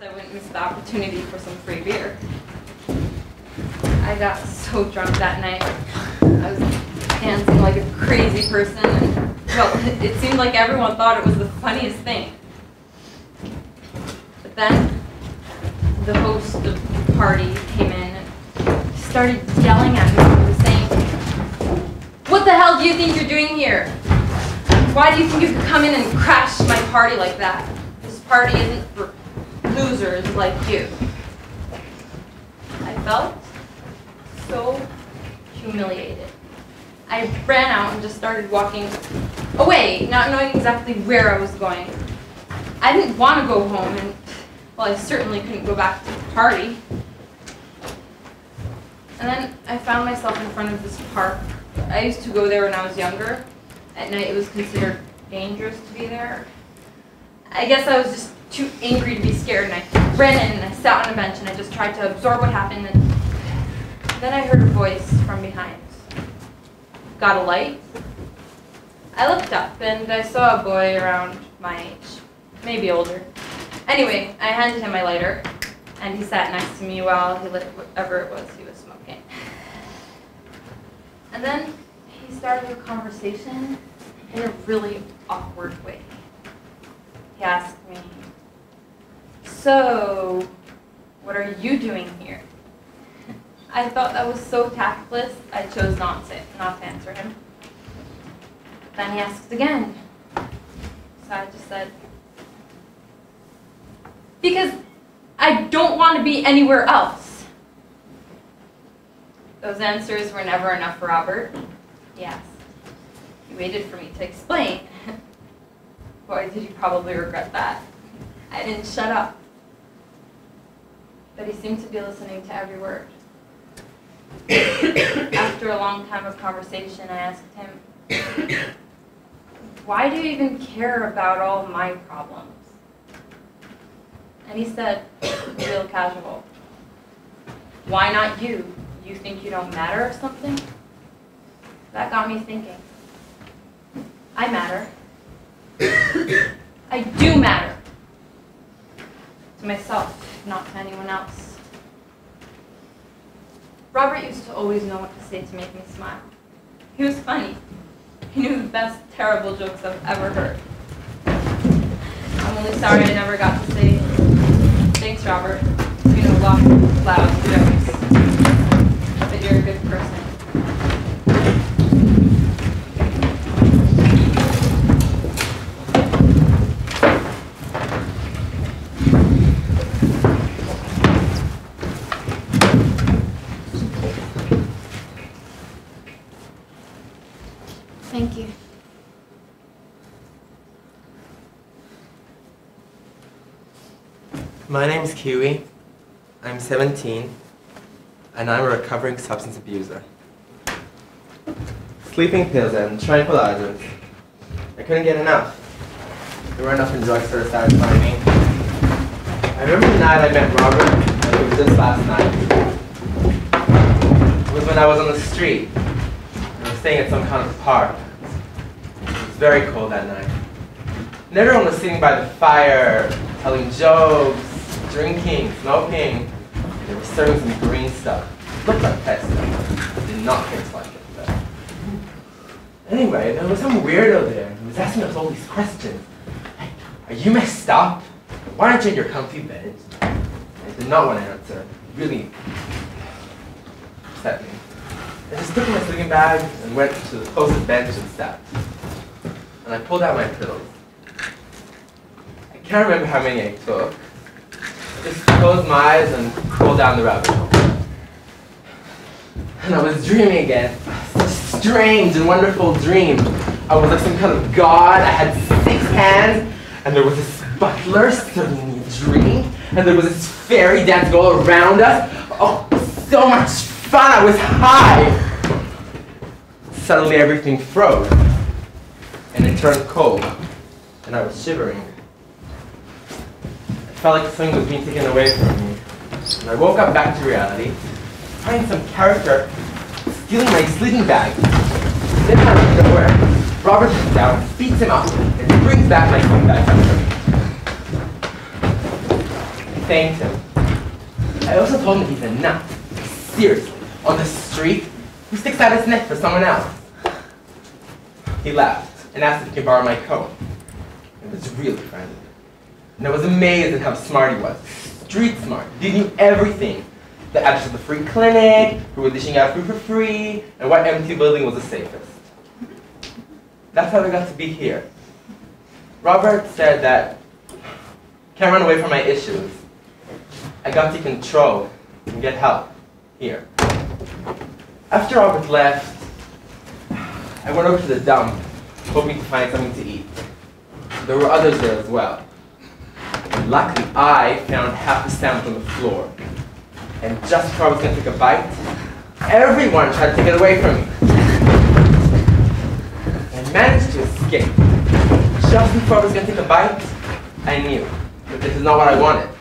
I wouldn't miss the opportunity for some free beer. I got so drunk that night. I was dancing like a crazy person, and well, it seemed like everyone thought it was the funniest thing. But then, the host of the party came in and started yelling at me. He was saying, "What the hell do you think you're doing here? Why do you think you could come in and crash my party like that? This party isn't for losers like you." I felt so humiliated. I ran out and just started walking away, not knowing exactly where I was going. I didn't want to go home, and well, I certainly couldn't go back to the party. And then I found myself in front of this park. I used to go there when I was younger. At night it was considered dangerous to be there. I guess I was just too angry to be scared, and I ran in and I sat on a bench and I just tried to absorb what happened, and then I heard a voice from behind. "Got a light?" I looked up and I saw a boy around my age, maybe older. Anyway, I handed him my lighter and he sat next to me while he lit whatever it was he was smoking. And then he started a conversation in a really awkward way. He asked me, "So, what are you doing here?" I thought that was so tactless, I chose not to answer him. Then he asked again. So I just said, "Because I don't want to be anywhere else." Those answers were never enough for Robert. He asked. He waited for me to explain. Boy, did he probably regret that. I didn't shut up. But he seemed to be listening to every word. After a long time of conversation, I asked him, "Why do you even care about all my problems?" And he said, real casual, "Why not you? You think you don't matter or something?" That got me thinking. I matter. I do matter. To myself, not to anyone else. Robert used to always know what to say to make me smile. He was funny. He knew the best terrible jokes I've ever heard. I'm only sorry I never got to say, "Thanks, Robert. You know, lots of loud jokes. But you're a good person." Thank you. My name is Kiwi. I'm 17, and I'm a recovering substance abuser. Sleeping pills and tranquilizers. I couldn't get enough. There weren't enough in drugstores to satisfy me. I remember the night I met Robert, and it was just last night. It was when I was on the street. I was staying at some kind of park. It was very cold that night. And everyone was sitting by the fire, telling jokes, drinking, smoking. They were serving some green stuff. It looked like pesto. It did not taste like it, though. Anyway, there was some weirdo there who was asking us all these questions. Like, "Are you messed up? Why aren't you in your comfy bed?" I did not want to answer. It really upset me. I just took my sleeping bag and went to the closest bench and sat. And I pulled out my pills. I can't remember how many I took. I just closed my eyes and crawled down the rabbit hole. And I was dreaming again. Such a strange and wonderful dream. I was like some kind of god. I had 6 hands, and there was this butler serving me a drink, and there was this fairy dancing all around us. Oh, so much fun! I was high! Suddenly everything froze, and it turned cold, and I was shivering. I felt like something was being taken away from me. And I woke up back to reality, finding some character stealing my sleeping bag. Then out of nowhere, Robert comes down, beats him up, and brings back my sleeping bag. thanked him. I also told him that he's a nut. Seriously, on the street, who sticks out his neck for someone else? He laughed and asked if he could borrow my coat. It was really friendly. And I was amazed at how smart he was. Street smart. He knew everything. The address of the free clinic, who was dishing out food for free, and what empty building was the safest. That's how we got to be here. Robert said that can't run away from my issues. I got to control and get help here. After Robert left, I went over to the dump, hoping to find something to eat. There were others there as well. And luckily, I found half a sandwich on the floor. And just before I was going to take a bite, everyone tried to take it away from me. I managed to escape. Just before I was going to take a bite, I knew that this is not what I wanted.